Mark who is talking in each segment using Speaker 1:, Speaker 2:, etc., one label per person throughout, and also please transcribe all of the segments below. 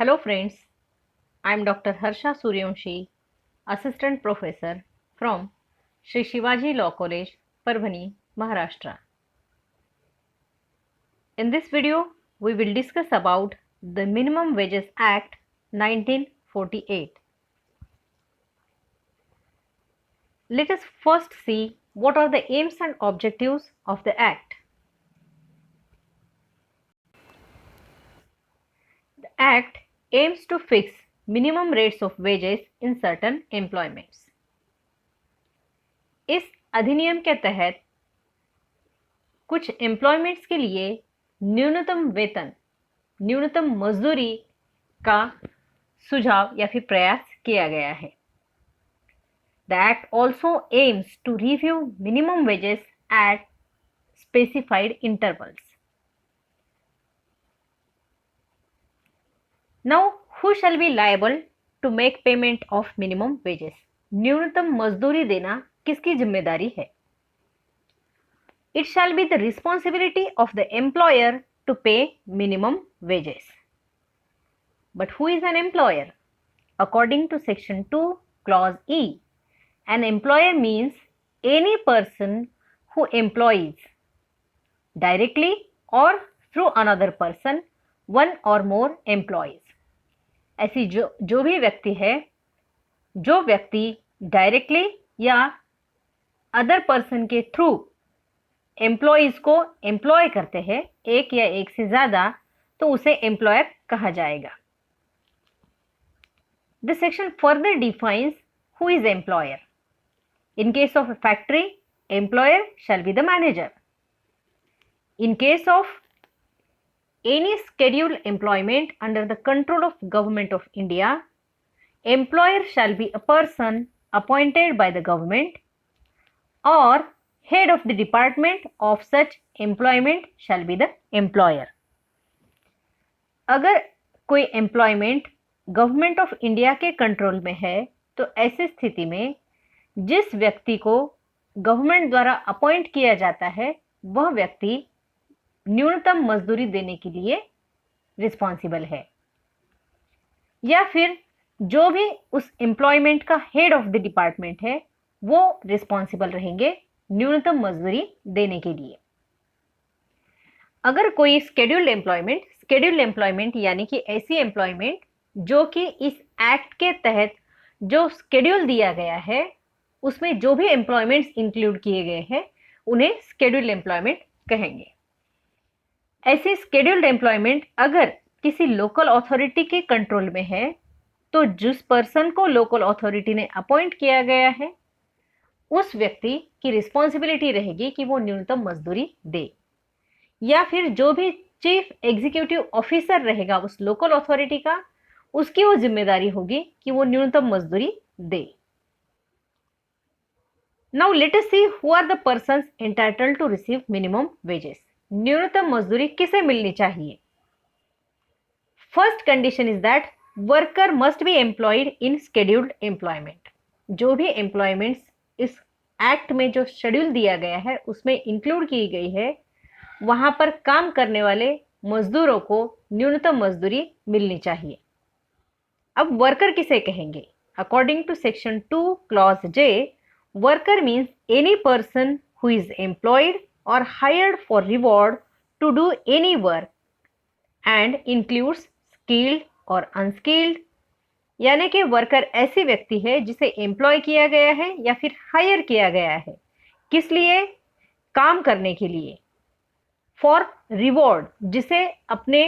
Speaker 1: Hello friends, I am Dr. Harsha Suryavanshi, Assistant Professor from Sri Shivaji Law College, Parbhani, Maharashtra. In this video, we will discuss about the Minimum Wages Act 1948. Let us first see what are the aims and objectives of the Act. The Act aims to fix minimum rates of wages in certain employments. इस अधिनियम के तहत कुछ employments के लिए न्यूनतम वेतन, न्यूनतम मजदूरी का सुझाव या फिर प्रयास किया गया है. The Act also aims to review minimum wages at specified intervals. Now, who shall be liable to make payment of minimum wages? न्यूनतम मजदूरी देना किसकी जिम्मेदारी है? It shall be the responsibility of the employer to pay minimum wages. But who is an employer? According to Section 2, Clause E, an employer means any person who employs directly or through another person one or more employees. ऐसी जो भी व्यक्ति है, जो व्यक्ति directly या other person के through employees को एम्प्लॉय करते हैं, एक या एक से ज्यादा, तो उसे एम्प्लॉयर कहा जाएगा. This section further defines who is employer. In case of a factory, employer shall be the manager. In case of any scheduled employment under the control of Government of India, employer shall be a person appointed by the government, or head of the department of such employment shall be the employer. अगर कोई employment government of India के control में है, तो ऐसी स्थिति में जिस व्यक्ति को गवर्नमेंट द्वारा अपॉइंट किया जाता है, वह व्यक्ति न्यूनतम मजदूरी देने के लिए रिस्पॉन्सिबल है, या फिर जो भी उस एम्प्लॉयमेंट का हेड ऑफ द डिपार्टमेंट है, वो रिस्पॉन्सिबल रहेंगे न्यूनतम मजदूरी देने के लिए. अगर कोई स्केड्यूल्ड एम्प्लॉयमेंट यानी कि ऐसी एम्प्लॉयमेंट जो कि इस एक्ट के तहत जो स्केड्यूल दिया गया है, उसमें जो भी एम्प्लॉयमेंट्स इंक्लूड किए गए हैं, उन्हें स्केड्यूल्ड एम्प्लॉयमेंट कहेंगे. ऐसी स्केड्यूल्ड एम्प्लॉयमेंट अगर किसी लोकल अथॉरिटी के कंट्रोल में है, तो जिस पर्सन को लोकल अथॉरिटी ने अपॉइंट किया गया है, उस व्यक्ति की रिस्पॉन्सिबिलिटी रहेगी कि वो न्यूनतम मजदूरी दे, या फिर जो भी चीफ एग्जीक्यूटिव ऑफिसर रहेगा उस लोकल अथॉरिटी का, उसकी वो जिम्मेदारी होगी कि वो न्यूनतम मजदूरी दे. Now let us see who are the persons entitled to receive minimum wages. न्यूनतम मजदूरी किसे मिलनी चाहिए? First condition is that worker must be employed in scheduled employment. जो भी एम्प्लॉयमेंट्स इस एक्ट में जो शेड्यूल दिया गया है उसमें इंक्लूड की गई है, वहां पर काम करने वाले मजदूरों को न्यूनतम मजदूरी मिलनी चाहिए. अब वर्कर किसे कहेंगे? According to section 2 clause J, worker means any person who is employed or hired for reward to do any work and includes skilled or unskilled. यानी कि वर्कर ऐसी व्यक्ति है जिसे एम्प्लॉय किया गया है या फिर हायर किया गया है. किस लिए? काम करने के लिए. फॉर रिवॉर्ड, जिसे अपने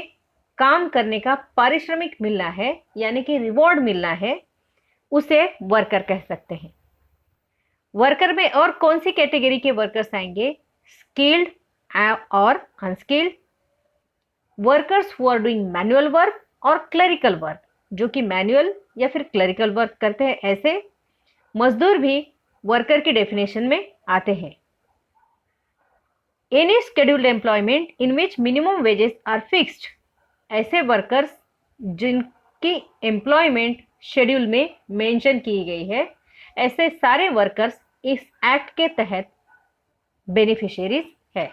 Speaker 1: काम करने का पारिश्रमिक मिलना है यानी कि रिवॉर्ड मिलना है, उसे वर्कर कह सकते हैं. वर्कर में और कौन सी कैटेगरी के वर्कर्स आएंगे? स्किल्ड और unskilled, workers who are doing manual work और क्लरिकल वर्क, जो कि मैनुअल या फिर क्लरिकल वर्क करते हैं, ऐसे मजदूर भी वर्कर की डेफिनेशन में आते हैं. Any scheduled employment in which minimum wages are fixed, ऐसे वर्कर्स जिनकी एम्प्लॉयमेंट शेड्यूल में मेंशन की गई है, ऐसे सारे वर्कर्स इस एक्ट के तहत बेनिफिशियरीज है.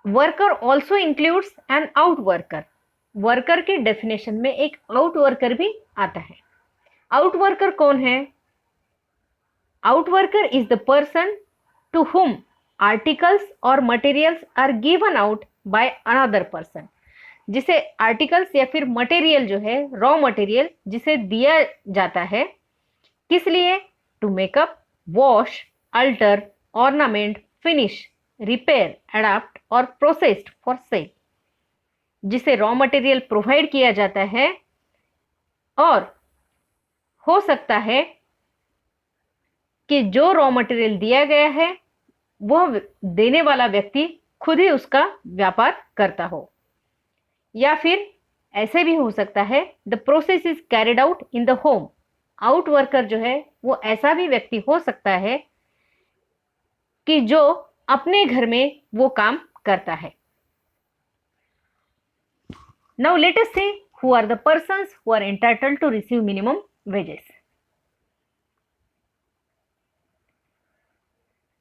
Speaker 1: Worker also includes an out worker. Worker की डेफिनेशन में एक आउट वर्कर भी आता है। आउट वर्कर कौन है? Out worker is the person to whom articles or materials are given out by another person। जिसे आर्टिकल्स या फिर मटेरियल जो है, रॉ मटेरियल जिसे दिया जाता है, किस लिए? To make up, wash, alter, ornament, finish, repair, adapt और प्रोसेस्ड फॉर सेल। जिसे रॉ मटेरियल प्रोवाइड किया जाता है और हो सकता है कि जो रॉ मटेरियल दिया गया है वह देने वाला व्यक्ति खुद ही उसका व्यापार करता हो, या फिर ऐसे भी हो सकता है the process is carried out in the home. Out worker जो है वो ऐसा भी व्यक्ति हो सकता है कि जो अपने घर में वो काम करता है। Now let us see who are the persons who are entitled to receive minimum wages.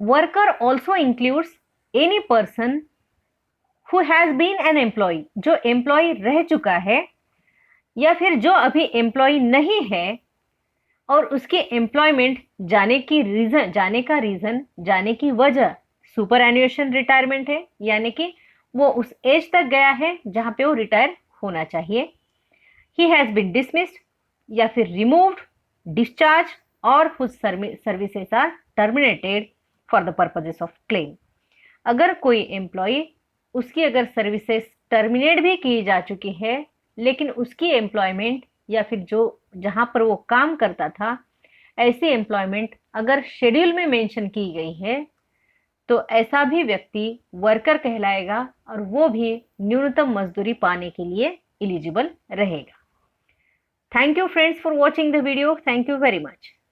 Speaker 1: Worker also includes any person who has been an employee, जो एम्प्लॉय रह चुका है या फिर जो अभी एम्प्लॉय नहीं है और उसके एम्प्लॉयमेंट जाने का रीजन, जाने की वजह सुपर एन्युएशन रिटायरमेंट है, यानी कि वो उस एज तक गया है जहां पे वो रिटायर होना चाहिए। ही हैज बीन डिसमिस्ड या फिर रिमूव्ड, डिस्चार्ज और whose services are terminated for the purposes of claim. अगर कोई एम्प्लॉय, उसकी अगर सर्विसेज टर्मिनेट भी की जा चुकी है लेकिन उसकी एम्प्लॉयमेंट या फिर जो जहां पर वो काम करता था, ऐसी एम्प्लॉयमेंट अगर शेड्यूल में मेंशन की गई है तो ऐसा भी व्यक्ति वर्कर कहलाएगा और वो भी न्यूनतम मजदूरी पाने के लिए एलिजिबल रहेगा। Thank you friends for watching the video. Thank you very much.